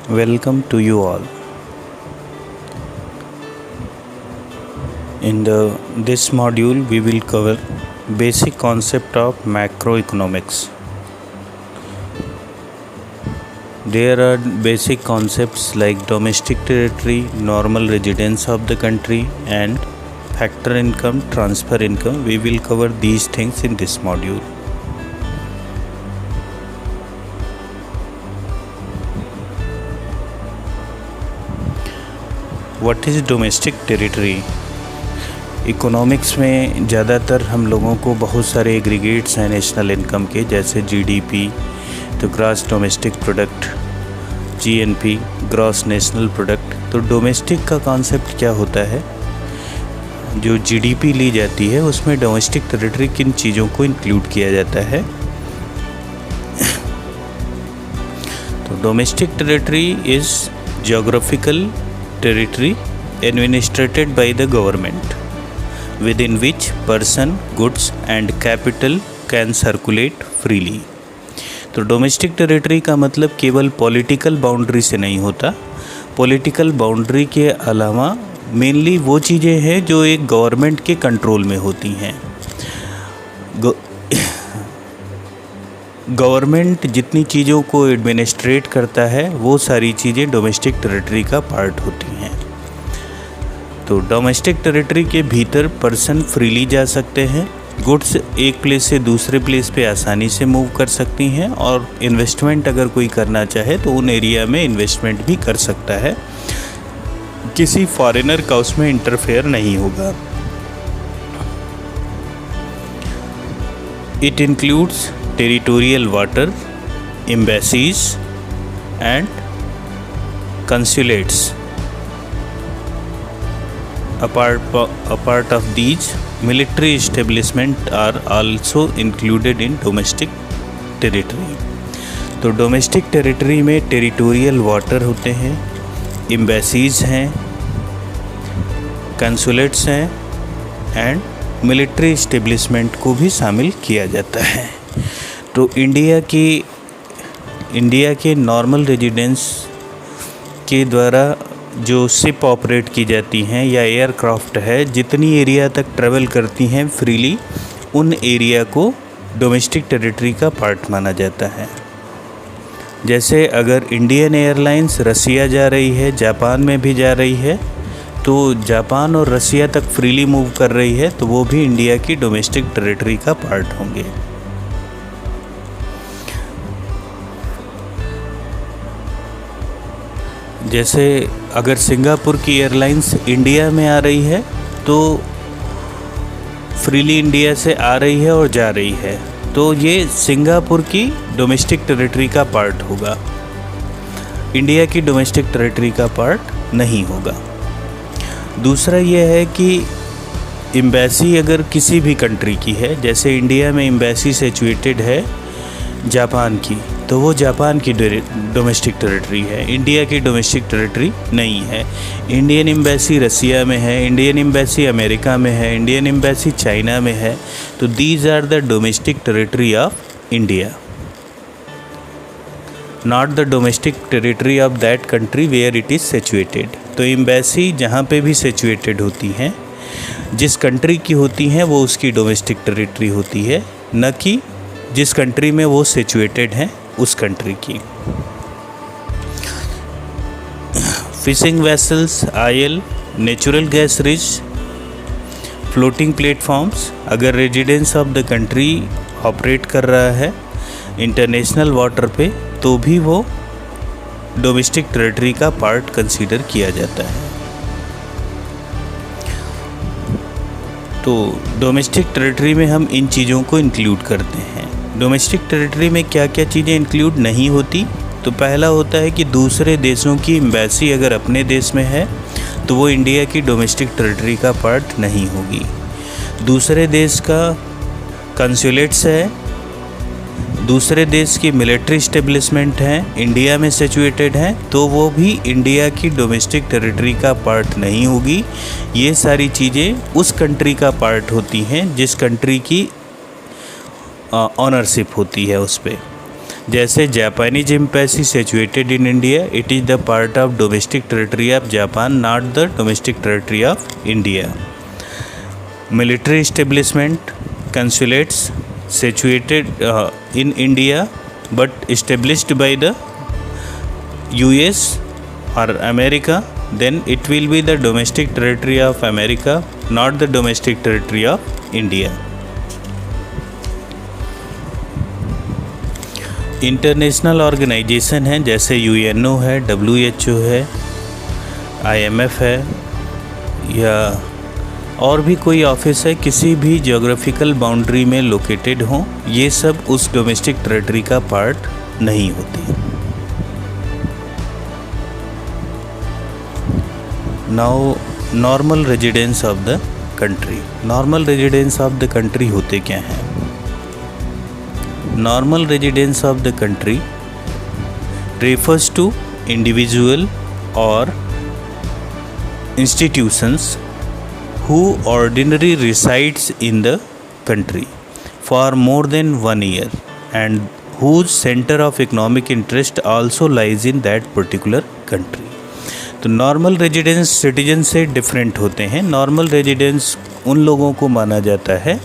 Welcome to you all. In this module, we will cover basic concept of macroeconomics. There are basic concepts like domestic territory, normal residence of the country, and factor income, transfer income. We will cover these things in this module. What is domestic territory? Economics में ज़्यादातर हम लोगों को बहुत सारे aggregates हैं national income के, जैसे जीडीपी, तो gross domestic product, GNP, gross national product. तो डोमेस्टिक का कॉन्सेप्ट क्या होता है? जो जीडीपी ली जाती है उसमें डोमेस्टिक टेरिटरी किन चीज़ों को इंक्लूड किया जाता है? तो domestic territory is geographical territory administered by the government within which person, goods and capital can circulate freely। तो डोमेस्टिक टेरिटरी का मतलब केवल पॉलिटिकल बाउंड्री से नहीं होता। पॉलिटिकल बाउंड्री के अलावा मेनली वो चीज़ें हैं जो एक गवर्नमेंट के कंट्रोल में होती हैं। गवर्नमेंट जितनी चीज़ों को एडमिनिस्ट्रेट करता है वो सारी चीज़ें डोमेस्टिक टेरिटरी का पार्ट होती हैं। तो डोमेस्टिक टेरिटरी के भीतर पर्सन फ्रीली जा सकते हैं, गुड्स एक प्लेस से दूसरे प्लेस पे आसानी से मूव कर सकती हैं, और इन्वेस्टमेंट अगर कोई करना चाहे तो उन एरिया में इन्वेस्टमेंट भी कर सकता है। किसी फॉरेनर का उसमें इंटरफेयर नहीं होगा। It includes territorial water, embassies and consulates. Apart of these, military establishment are also included in domestic territory। तो डोमेस्टिक टेरिटरी में टेरिटोरियल वाटर होते हैं, एम्बेसीज हैं, कंसुलेट्स हैं एंड मिलिट्री इस्टेब्लिशमेंट को भी शामिल किया जाता है। तो इंडिया के नॉर्मल रेजिडेंस के द्वारा जो शिप ऑपरेट की जाती हैं या एयरक्राफ्ट है, जितनी एरिया तक ट्रैवल करती हैं फ्रीली, उन एरिया को डोमेस्टिक टेरिटरी का पार्ट माना जाता है। जैसे अगर इंडियन एयरलाइंस रसिया जा रही है, जापान में भी जा रही है, तो जापान और रसिया तक फ्रीली मूव कर रही है, तो वो भी इंडिया की डोमेस्टिक टेरिटरी का पार्ट होंगे। जैसे अगर सिंगापुर की एयरलाइंस इंडिया में आ रही है तो फ्रीली इंडिया से आ रही है और जा रही है, तो ये सिंगापुर की डोमेस्टिक टेरिटरी का पार्ट होगा, इंडिया की डोमेस्टिक टेरिटरी का पार्ट नहीं होगा। दूसरा ये है कि एम्बेसी अगर किसी भी कंट्री की है, जैसे इंडिया में एम्बेसी सिचुएटेड है जापान की, तो वो जापान की डोमेस्टिक टेरिटरी है, इंडिया की डोमेस्टिक टेरिटरी नहीं है। इंडियन एम्बेसी रसिया में है, इंडियन एम्बेसी अमेरिका में है, इंडियन एम्बेसी चाइना में है, तो these are the domestic territory of India, not the domestic territory of that country where it is situated. तो एम्बेसी जहाँ पे भी सिचुएटेड होती हैं, जिस कंट्री की होती हैं, वो उसकी डोमेस्टिक टेरिटरी होती है, न कि जिस कंट्री में वो सिचुएटेड हैं उस कंट्री की। Fishing vessels, oil, natural gas rich, floating platforms, अगर residence of the country operate कर रहा है इंटरनेशनल वाटर पे, तो भी वो डोमेस्टिक टेरिटरी का पार्ट कंसीडर किया जाता है। तो डोमेस्टिक टेरिटरी में हम इन चीज़ों को इंक्लूड करते हैं। डोमेस्टिक टेरिटरी में क्या क्या चीज़ें इंक्लूड नहीं होती? तो पहला होता है कि दूसरे देशों की एम्बेसी अगर अपने देश में है तो वो इंडिया की डोमेस्टिक टेरिटरी का पार्ट नहीं होगी। दूसरे देश का कंसुलेट्स है, दूसरे देश की मिलिट्री इस्टेब्लिशमेंट हैं, इंडिया में सिचुएटेड हैं, तो वो भी इंडिया की डोमेस्टिक टेरिटरी का पार्ट नहीं होगी। ये सारी चीज़ें उस कंट्री का पार्ट होती हैं जिस कंट्री की ऑनरशिप होती है उस पर। जैसे Japanese embassy situated in India, it is the part of domestic territory of Japan, not the domestic territory of India. Military establishment, consulates situated in India but established by the US or America, then it will be the domestic territory of America, not the domestic territory of India. International organisation है जैसे UNO है, WHO है, IMF है, या और भी कोई office है किसी भी ज्योग्राफिकल बाउंड्री में लोकेटेड हो, ये सब उस डोमेस्टिक टेरिटरी का पार्ट नहीं होती। Now normal residence of the country. Normal residence of the country होते क्या हैं? Normal residence of the country refers to individual or institutions who ordinarily resides in the country for more than 1 year and whose center of economic interest also lies in that particular country. तो normal residence citizen से different होते हैं। Normal residence उन लोगों को माना जाता है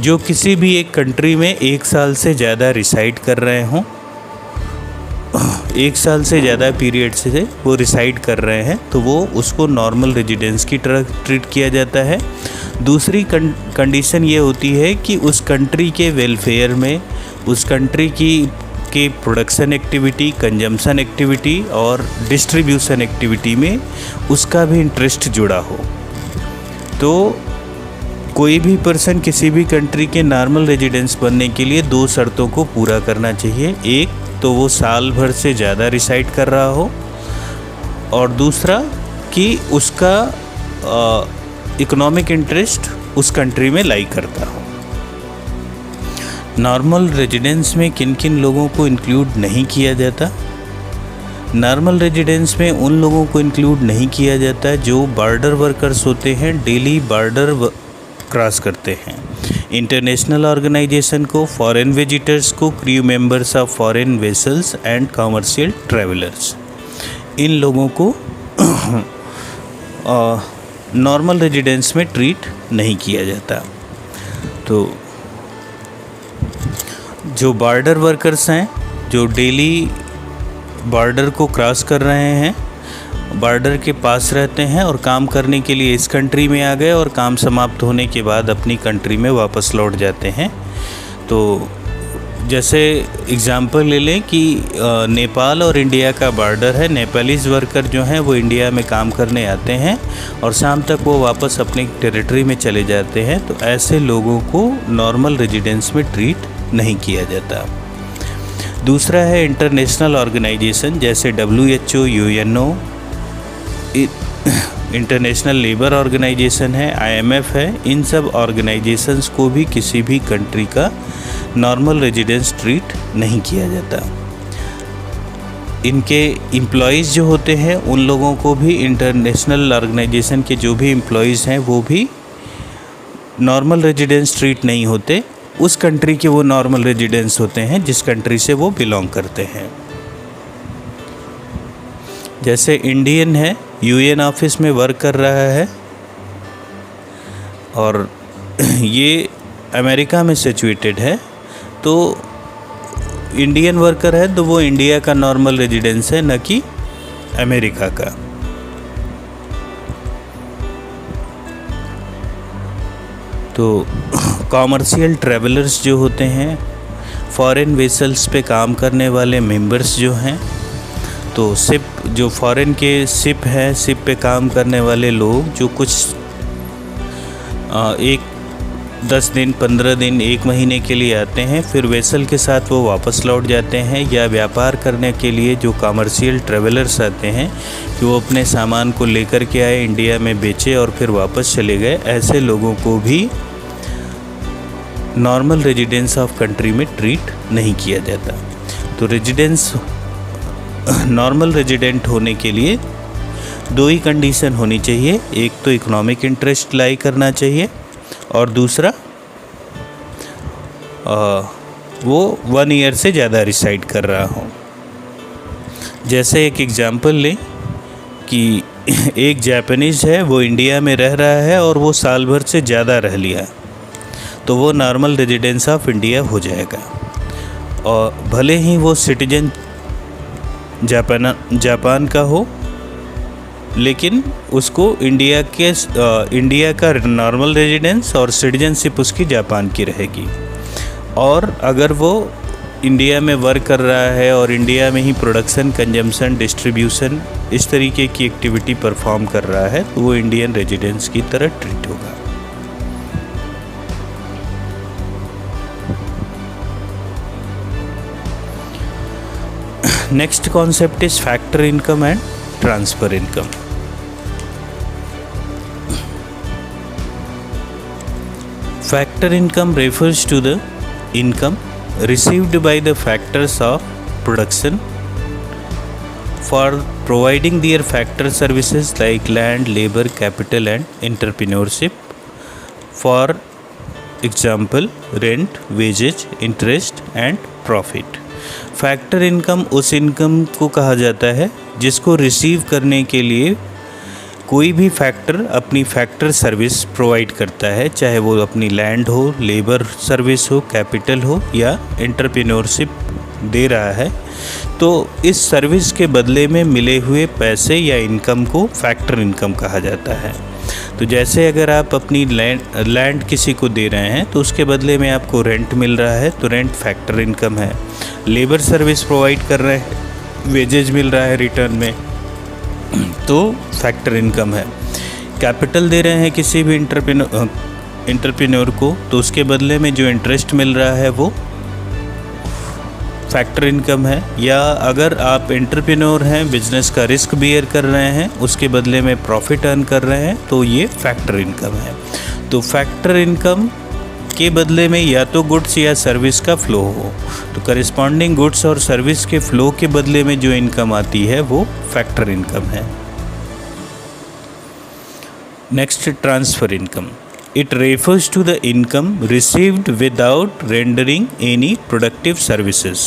जो किसी भी एक कंट्री में 1 साल से ज़्यादा रिसाइड कर रहे हों, 1 साल से ज़्यादा पीरियड से वो रिसाइड कर रहे हैं, तो वो उसको नॉर्मल रेजिडेंस की तरह ट्रीट किया जाता है। दूसरी कंडीशन ये होती है कि उस कंट्री के वेलफेयर में, उस कंट्री के प्रोडक्शन एक्टिविटी, कंजम्पशन एक्टिविटी और डिस्ट्रीब्यूशन एक्टिविटी में उसका भी इंटरेस्ट जुड़ा हो। तो कोई भी पर्सन किसी भी कंट्री के नॉर्मल रेजिडेंस बनने के लिए 2 शर्तों को पूरा करना चाहिए। एक तो वो साल भर से ज़्यादा रिसाइड कर रहा हो, और दूसरा कि उसका इकोनॉमिक इंटरेस्ट उस कंट्री में लाई करता हो। नॉर्मल रेजिडेंस में किन किन लोगों को इंक्लूड नहीं किया जाता? नॉर्मल रेजिडेंस में उन लोगों को इंक्लूड नहीं किया जाता जो बॉर्डर वर्कर्स होते हैं, डेली बॉर्डर क्रॉस करते हैं। इंटरनेशनल ऑर्गेनाइजेशन को, फॉरेन विजिटर्स को, crew members of foreign vessels and commercial travellers, इन लोगों को नॉर्मल रेजिडेंस में ट्रीट नहीं किया जाता। तो जो बॉर्डर वर्कर्स हैं, जो डेली बॉर्डर को क्रॉस कर रहे हैं, बॉर्डर के पास रहते हैं और काम करने के लिए इस कंट्री में आ गए और काम समाप्त होने के बाद अपनी कंट्री में वापस लौट जाते हैं। तो जैसे एग्ज़ाम्पल ले लें कि नेपाल और इंडिया का बॉर्डर है। नेपालीज़ वर्कर जो हैं वो इंडिया में काम करने आते हैं और शाम तक वो वापस अपनी टेरिटरी में चले जाते हैं। तो ऐसे लोगों को नॉर्मल रेजिडेंस में ट्रीट नहीं किया जाता। दूसरा है इंटरनेशनल ऑर्गेनाइजेशन जैसे WHO, UNO, international labour organisation है, IMF है। इन सब ऑर्गेनाइजेशंस को भी किसी भी कंट्री का नॉर्मल रेजिडेंस ट्रीट नहीं किया जाता। इनके एम्प्लॉयज़ जो होते हैं उन लोगों को भी, इंटरनेशनल ऑर्गेनाइजेशन के जो भी एम्प्लॉयज़ हैं वो भी नॉर्मल रेजिडेंस ट्रीट नहीं होते। उस कंट्री के वो नॉर्मल रेजिडेंस होते हैं जिस कंट्री से वो बिलोंग करते हैं। जैसे इंडियन है, UN ऑफिस में वर्क कर रहा है और ये अमेरिका में सिचुएटेड है, तो इंडियन वर्कर है तो वो इंडिया का नॉर्मल रेजिडेंस है, न कि अमेरिका का। तो कॉमर्शियल ट्रैवलर्स जो होते हैं, फॉरेन वेसल्स पे काम करने वाले मेंबर्स जो हैं, तो शिप जो फॉरेन के शिप है, शिप पे काम करने वाले लोग जो कुछ 10 दिन, 15 दिन, 1 महीने के लिए आते हैं, फिर वेसल के साथ वो वापस लौट जाते हैं। या व्यापार करने के लिए जो कमर्शियल ट्रैवलर्स आते हैं कि वो अपने सामान को लेकर के आए, इंडिया में बेचे और फिर वापस चले गए, ऐसे लोगों को भी नॉर्मल रेजिडेंस ऑफ कंट्री में ट्रीट नहीं किया जाता। तो रेजिडेंस, नॉर्मल रेजिडेंट होने के लिए 2 ही कंडीशन होनी चाहिए। एक तो इकोनॉमिक इंटरेस्ट लाई करना चाहिए और दूसरा वो 1 ईयर से ज़्यादा रिसाइड कर रहा हो। जैसे एक एग्जांपल लें कि एक जापानीज़ है, वो इंडिया में रह रहा है और वो साल भर से ज़्यादा रह लिया, तो वो नॉर्मल रेजिडेंस ऑफ इंडिया हो जाएगा। और भले ही वो सिटीजन जापान का हो, लेकिन उसको इंडिया का नॉर्मल रेजिडेंस और सिटीजनशिप उसकी जापान की रहेगी। और अगर वो इंडिया में वर्क कर रहा है और इंडिया में ही प्रोडक्शन, कंजम्पशन, डिस्ट्रीब्यूशन इस तरीके की एक्टिविटी परफॉर्म कर रहा है, तो वो इंडियन रेजिडेंस की तरह ट्रीट होगा। Next concept is factor income and transfer income. Factor income refers to the income received by the factors of production for providing their factor services like land, labor, capital and entrepreneurship. For example, rent, wages, interest and profit. Factor income उस income को कहा जाता है जिसको receive करने के लिए कोई भी फैक्टर अपनी फैक्टर सर्विस प्रोवाइड करता है, चाहे वो अपनी लैंड हो, लेबर सर्विस हो, कैपिटल हो या एंटरप्रेन्योरशिप दे रहा है। तो इस सर्विस के बदले में मिले हुए पैसे या इनकम को फैक्टर इनकम कहा जाता है। तो जैसे अगर आप अपनी लैंड किसी को दे रहे हैं तो उसके बदले में आपको रेंट मिल रहा है, तो रेंट फैक्टर इनकम है। लेबर सर्विस प्रोवाइड कर रहे हैं, वेजेज मिल रहा है रिटर्न में, तो फैक्टर इनकम है। कैपिटल दे रहे हैं किसी भी एंटरप्रेन्योर को, तो उसके बदले में जो इंटरेस्ट मिल रहा है वो फैक्टर इनकम है। या अगर आप एंटरप्रेन्योर हैं, बिजनेस का रिस्क बियर कर रहे हैं, उसके बदले में प्रॉफिट अर्न कर रहे हैं, तो ये फैक्टर इनकम है। तो फैक्टर इनकम के बदले में या तो गुड्स या सर्विस का फ्लो हो, तो करिस्पॉन्डिंग गुड्स और सर्विस के फ्लो के बदले में जो इनकम आती है वो फैक्टर इनकम है। Next, transfer income. It refers to the income received without rendering any productive services.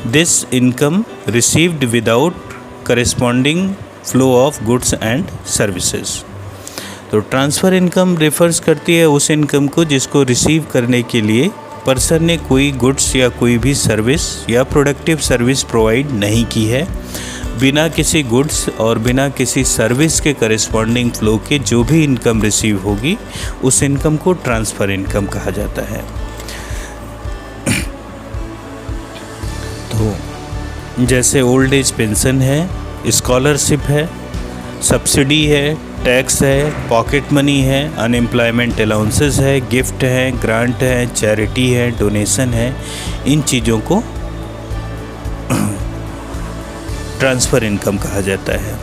This income received without corresponding flow of goods and services. तो ट्रांसफ़र इनकम रेफर्स करती है उस इनकम को जिसको रिसीव करने के लिए पर्सन ने कोई गुड्स या कोई भी सर्विस या प्रोडक्टिव सर्विस प्रोवाइड नहीं की है। बिना किसी गुड्स और बिना किसी सर्विस के करिस्पॉन्डिंग फ्लो के जो भी इनकम रिसीव होगी, उस इनकम को ट्रांसफ़र इनकम कहा जाता है। तो जैसे ओल्ड एज पेंशन है, स्कॉलरशिप है, सब्सिडी है, टैक्स है, पॉकेट मनी है, अनएम्प्लॉयमेंट अलाउंसेस है, गिफ्ट है, ग्रांट है, चैरिटी है, डोनेशन है, इन चीज़ों को ट्रांसफ़र इनकम कहा जाता है।